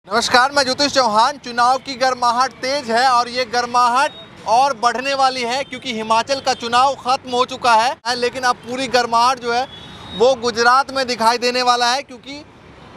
नमस्कार, मैं ज्योतिष चौहान। चुनाव की गर्माहट तेज है और ये गर्माहट और बढ़ने वाली है क्योंकि हिमाचल का चुनाव खत्म हो चुका है, लेकिन अब पूरी गर्माहट जो है वो गुजरात में दिखाई देने वाला है क्योंकि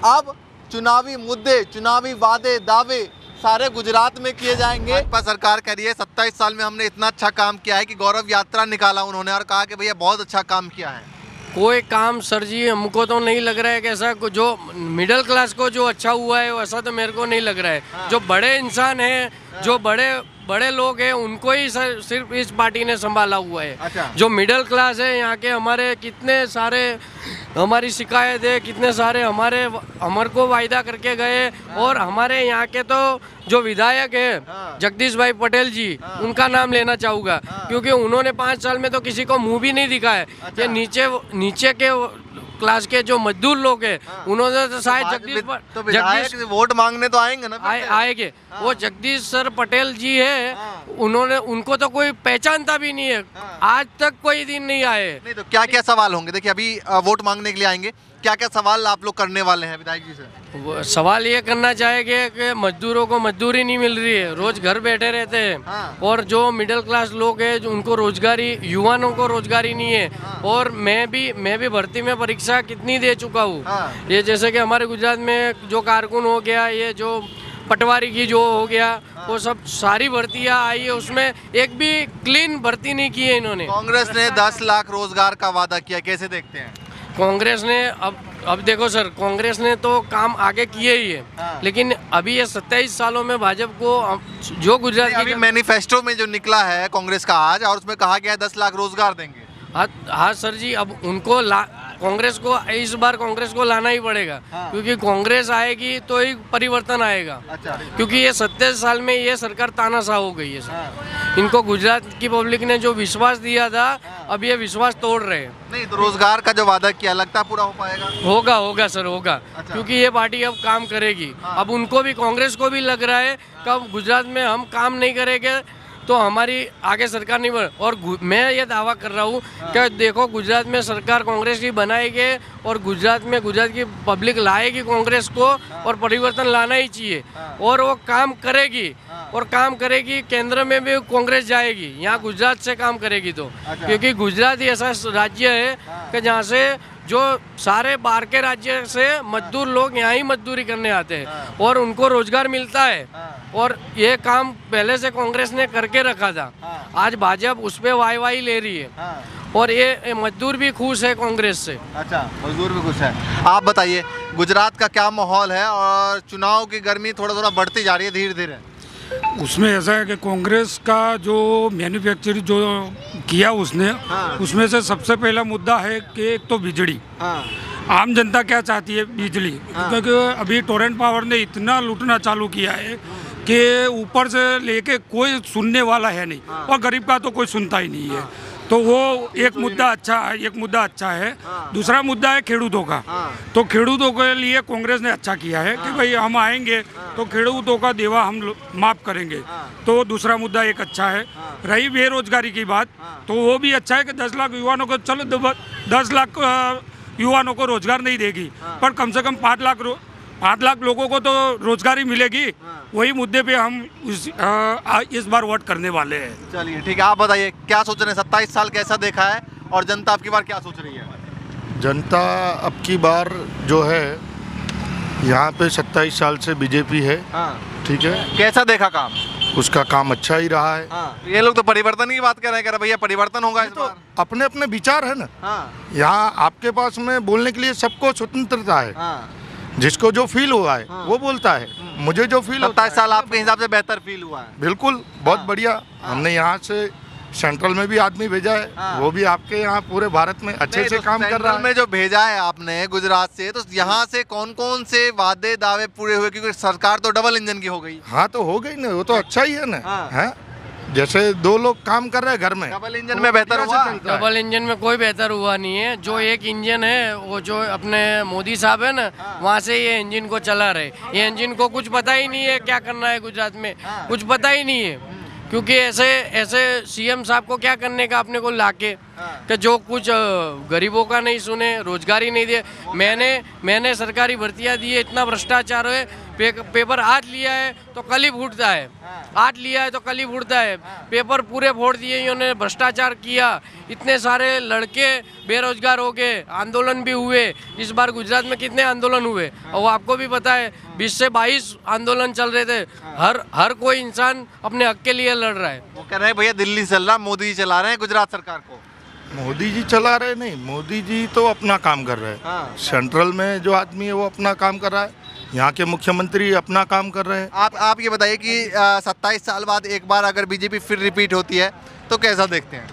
अब चुनावी मुद्दे, चुनावी वादे, दावे सारे गुजरात में किए जाएंगे। भाजपा सरकार कह रही है 27 साल में हमने इतना अच्छा काम किया है कि गौरव यात्रा निकाला उन्होंने और कहा कि भैया बहुत अच्छा काम किया है। कोई काम सर जी हमको तो नहीं लग रहा है कि ऐसा जो मिडिल क्लास को जो अच्छा हुआ है वैसा तो मेरे को नहीं लग रहा है। जो बड़े इंसान हैं, जो बड़े लोग हैं, उनको ही सिर्फ इस पार्टी ने संभाला हुआ है। अच्छा। जो मिडिल क्लास है यहाँ के, हमारे कितने सारे हमारी शिकायत है, कितने सारे हमारे को वायदा करके गए। और हमारे यहाँ के तो जो विधायक है जगदीश भाई पटेल जी, उनका नाम लेना चाहूँगा क्योंकि उन्होंने 5 साल में तो किसी को मुंह भी नहीं दिखाया। अच्छा। ये नीचे के क्लास के जो मजदूर लोग हैं, उन्होंने तो शायद जगदीश वोट मांगने तो आएंगे ना, आएंगे। वो जगदीश सर पटेल जी है, उनको तो कोई पहचानता भी नहीं है। आज तक कोई दिन नहीं आए। नहीं तो क्या क्या सवाल होंगे? देखिए अभी वोट मांगने के लिए आएंगे, क्या क्या सवाल आप लोग करने वाले हैं विधायक जी से? सवाल ये करना चाहेंगे कि मजदूरों को मजदूरी नहीं मिल रही है, रोज घर बैठे रहते हैं। और जो मिडिल क्लास लोग हैं, जो उनको रोजगारी, युवाओं को रोजगारी नहीं है। और मैं भी भर्ती में परीक्षा कितनी दे चुका हूँ। ये जैसे कि हमारे गुजरात में जो कारकुन हो गया, ये जो पटवारी की जो हो गया, वो सब सारी भर्तियाँ आई है, उसमें एक भी क्लीन भर्ती नहीं की है इन्होंने। कांग्रेस ने 10 लाख रोजगार का वादा किया, कैसे देखते हैं? कांग्रेस ने अब देखो सर, कांग्रेस ने तो काम आगे किए ही है। लेकिन अभी ये 27 सालों में भाजपा को जो गुजरात अभी मैनिफेस्टो में जो निकला है कांग्रेस का आज, और उसमें कहा गया है 10 लाख रोजगार देंगे। हाँ सर जी, अब उनको कांग्रेस को इस बार कांग्रेस को लाना ही पड़ेगा। क्योंकि कांग्रेस आएगी तो ही परिवर्तन आएगा। अच्छा। क्योंकि ये 27 साल में ये सरकार तानाशाह हो गई है सर। इनको गुजरात की पब्लिक ने जो विश्वास दिया था, अब ये विश्वास तोड़ रहे हैं। नहीं तो रोजगार का जो वादा किया लगता पूरा हो पाएगा? होगा सर, होगा। अच्छा। क्योंकि ये पार्टी अब काम करेगी। अब उनको भी, कांग्रेस को भी लग रहा है कि अब गुजरात में हम काम नहीं करेंगे तो हमारी आगे सरकार नहीं बन। और मैं ये दावा कर रहा हूँ कि देखो, गुजरात में सरकार कांग्रेस की बनाएगी और गुजरात की पब्लिक लाएगी कांग्रेस को, और परिवर्तन लाना ही चाहिए। और वो काम करेगी, और काम करेगी। केंद्र में भी कांग्रेस जाएगी, यहाँ गुजरात से काम करेगी तो। क्योंकि गुजरात ही ऐसा राज्य है कि जहाँ से जो सारे बाहर के राज्य से मजदूर लोग यहाँ ही मजदूरी करने आते हैं और उनको रोजगार मिलता है। और ये काम पहले से कांग्रेस ने करके रखा था। आज भाजपा उस पर वाई ले रही है। और ये मजदूर भी खुश है कांग्रेस से। अच्छा, मजदूर भी खुश है। आप बताइए गुजरात का क्या माहौल है? और चुनाव की गर्मी थोड़ा बढ़ती जा रही है धीरे धीरे। उसमें ऐसा है कि कांग्रेस का जो मैन्युफैक्चरिंग जो किया उसने, उसमें से सबसे पहला मुद्दा है कि एक तो बिजली। आम जनता क्या चाहती है? बिजली। क्योंकि अभी टोरेंट पावर ने इतना लूटना चालू किया है कि ऊपर से लेके कोई सुनने वाला है नहीं, और गरीब का तो कोई सुनता ही नहीं है। तो वो एक मुद्दा अच्छा है। दूसरा मुद्दा है खेडूतों का। तो खेडूतों के लिए कांग्रेस ने अच्छा किया है कि भाई हम आएंगे तो खेडूतों का देवा हम माफ करेंगे। तो दूसरा मुद्दा एक अच्छा है। रही बेरोजगारी की बात, तो वो भी अच्छा है कि 10 लाख युवाओं को, चलो 10 लाख युवाओं को रोजगार नहीं देगी, पर कम से कम 5 लाख लोगों को तो रोजगारी मिलेगी। वही मुद्दे पे हम इस बार वोट करने वाले हैं। चलिए ठीक है, आप बताइए क्या सोच रहे हैं? 27 साल कैसा देखा है और जनता अब की बार क्या सोच रही है? जनता अब की बार जो है यहाँ पे 27 साल से बीजेपी है। ठीक है। कैसा देखा काम? उसका काम अच्छा ही रहा है। ये लोग तो परिवर्तन की बात कर रहे हैं, भैया परिवर्तन होगा इस बार। अपने अपने विचार है ना। यहाँ आपके पास में बोलने के लिए सबको स्वतंत्रता है। जिसको जो फील हुआ है वो बोलता है। मुझे जो फील होता है, 27 साल आपके हिसाब से बेहतर फील हुआ है? बिल्कुल, बहुत बढ़िया। हमने यहाँ से सेंट्रल में भी आदमी भेजा है, वो भी आपके यहाँ पूरे भारत में अच्छे से काम कर रहा है। में जो भेजा है आपने गुजरात से, तो यहाँ से कौन कौन से वादे दावे पूरे हुए? क्योंकि सरकार तो डबल इंजन की हो गई। हाँ तो हो गई ना, वो तो अच्छा ही है ना। है जैसे 2 लोग काम कर रहे हैं घर में, डबल इंजन में बेहतर हुआ? डबल इंजन में कोई बेहतर हुआ नहीं है। जो एक इंजन है, वो जो अपने मोदी साहब है ना, वहाँ से ये इंजन को चला रहे। ये इंजन को कुछ पता ही नहीं है क्या करना है गुजरात में, कुछ पता ही नहीं है। क्योंकि ऐसे सीएम साहब को क्या करने का अपने को लाके, कि जो कुछ गरीबों का नहीं सुने, रोजगारी नहीं दिए। मैंने सरकारी भर्तियां दी है, इतना भ्रष्टाचार है। पेपर आज लिया है तो कल ही फूटता है, आज लिया है तो कल ही फूटता है। पेपर पूरे फोड़ दिए, इन्होंने भ्रष्टाचार किया। इतने सारे लड़के बेरोजगार हो गए, आंदोलन भी हुए। इस बार गुजरात में कितने आंदोलन हुए और वो आपको भी पता है, 20 से 22 आंदोलन चल रहे थे। हर कोई इंसान अपने हक के लिए लड़ रहा है। वो कह रहे हैं भैया दिल्ली चल रहा, मोदी जी चला रहे हैं गुजरात सरकार को। मोदी जी चला रहे नहीं, मोदी जी तो अपना काम कर रहे हैं। सेंट्रल में जो आदमी है वो अपना काम कर रहा है, यहाँ के मुख्यमंत्री अपना काम कर रहे हैं। आप ये बताइए कि 27 साल बाद एक बार अगर बीजेपी फिर रिपीट होती है तो कैसा देखते हैं?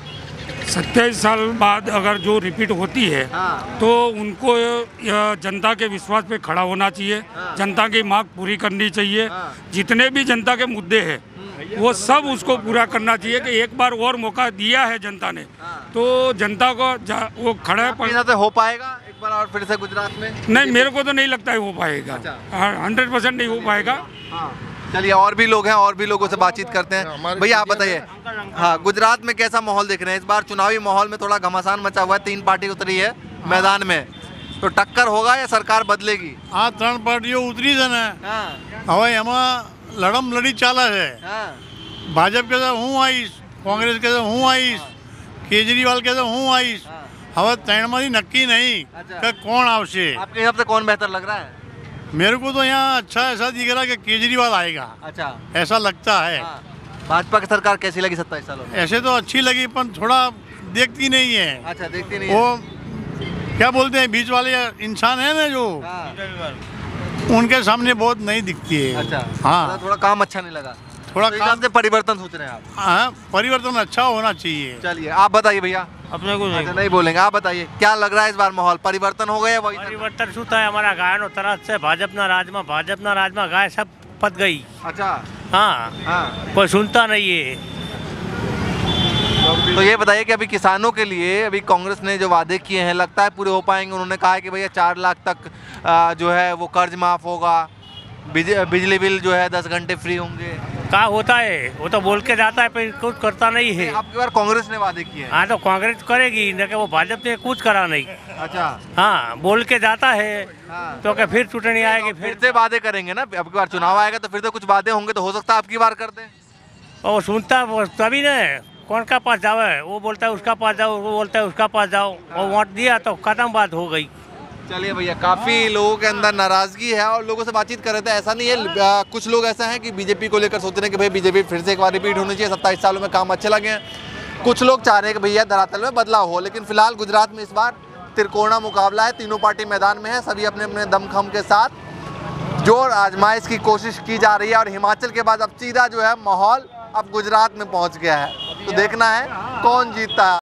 27 साल बाद अगर जो रिपीट होती है तो उनको जनता के विश्वास पे खड़ा होना चाहिए, जनता की मांग पूरी करनी चाहिए। जितने भी जनता के मुद्दे हैं वो सब उसको पूरा करना चाहिए कि एक बार और मौका दिया है जनता ने, तो जनता को वो खड़ा है। हो पाएगा एक बार और फिर से गुजरात में? नहीं, मेरे को तो नहीं लगता है हो पाएगा। 100% नहीं हो पाएगा। चलिए, और भी लोग हैं, और भी लोगों से बातचीत करते हैं। भैया आप बताइए, हाँ, गुजरात में कैसा माहौल देख रहे हैं? इस बार चुनावी माहौल में थोड़ा घमासान मचा हुआ है, 3 पार्टी उतरी है मैदान में, तो टक्कर होगा या सरकार बदलेगी? आ 3 पार्टीओ उतरी है ने, हवे एमां लड़म लड़ी चाले है। भाजप के हूँ आईश, कांग्रेस के हूँ आईश, केजरीवाल के हूँ आईश। हवे 3 में नक्की नहीं कि कौन आवशे। आपके हिसाब से कौन बेहतर लग रहा है? मेरे को तो यहाँ अच्छा ऐसा दिख रहा है कि केजरीवाल आएगा। अच्छा, ऐसा लगता है। भाजपा की सरकार कैसी लगी 27 सालों में? ऐसे तो अच्छी लगी पर थोड़ा देखती नहीं है। अच्छा, देखती नहीं वो क्या बोलते हैं, बीच वाले इंसान है ना जो, उनके सामने बहुत नहीं दिखती है। अच्छा, हाँ, थोड़ा काम अच्छा नहीं लगा, थोड़ा तो काम से परिवर्तन सोच रहे हैं आप? हाँ, परिवर्तन अच्छा होना चाहिए। चलिए, आप बताइए भैया। अपने को नहीं बोलेंगे, आप बताइए क्या लग रहा है इस बार माहौल? परिवर्तन हो गया? वही परिवर्तन શું થાય અમારા ગાયનો તરત છે ભાજપના રાજમાં ગાય सब पत गई। अच्छा, हाँ, कोई सुनता नहीं है। तो ये बताइए कि अभी किसानों के लिए अभी कांग्रेस ने जो वादे किए हैं लगता है पूरे हो पाएंगे? उन्होंने कहा है कि भैया 4 लाख तक जो है वो कर्ज माफ होगा, बिजली बिल जो है 10 घंटे फ्री होंगे। क्या होता है, वो तो बोल के जाता है पर कुछ करता नहीं है। आपकी बार कांग्रेस ने वादे किए हैं। हाँ, तो कांग्रेस करेगी न कि वो भाजपा ने कुछ करा नहीं। अच्छा, हाँ, बोल के जाता है तो क्या फिर चुटनी आएगी, फिर से वादे करेंगे ना। अब की बार चुनाव आएगा तो फिर तो कुछ वादे होंगे, तो हो सकता है आपकी बार कर दें। और सुनता तभी न, कौन का पास जावे, वो बोलता है उसका पास जाओ, वो बोलता है उसका पास जाओ, और वोट दिया तो खत्म, बात हो गई। चलिए भैया, काफ़ी लोगों के अंदर नाराज़गी है और लोगों से बातचीत कर रहे थे। ऐसा नहीं है, कुछ लोग ऐसा हैं कि बीजेपी को लेकर सोच रहे हैं कि भाई बीजेपी फिर से एक बार रिपीट होनी चाहिए, 27 सालों में काम अच्छे लगे हैं। कुछ लोग चाह रहे हैं कि भैया धरातल में बदलाव हो। लेकिन फिलहाल गुजरात में इस बार त्रिकोणा मुकाबला है, तीनों पार्टी मैदान में है, सभी अपने अपने दमखम के साथ जोर आजमाइश की कोशिश की जा रही है। और हिमाचल के बाद अब सीधा जो है माहौल अब गुजरात में पहुँच गया है, तो देखना है कौन जीतता है।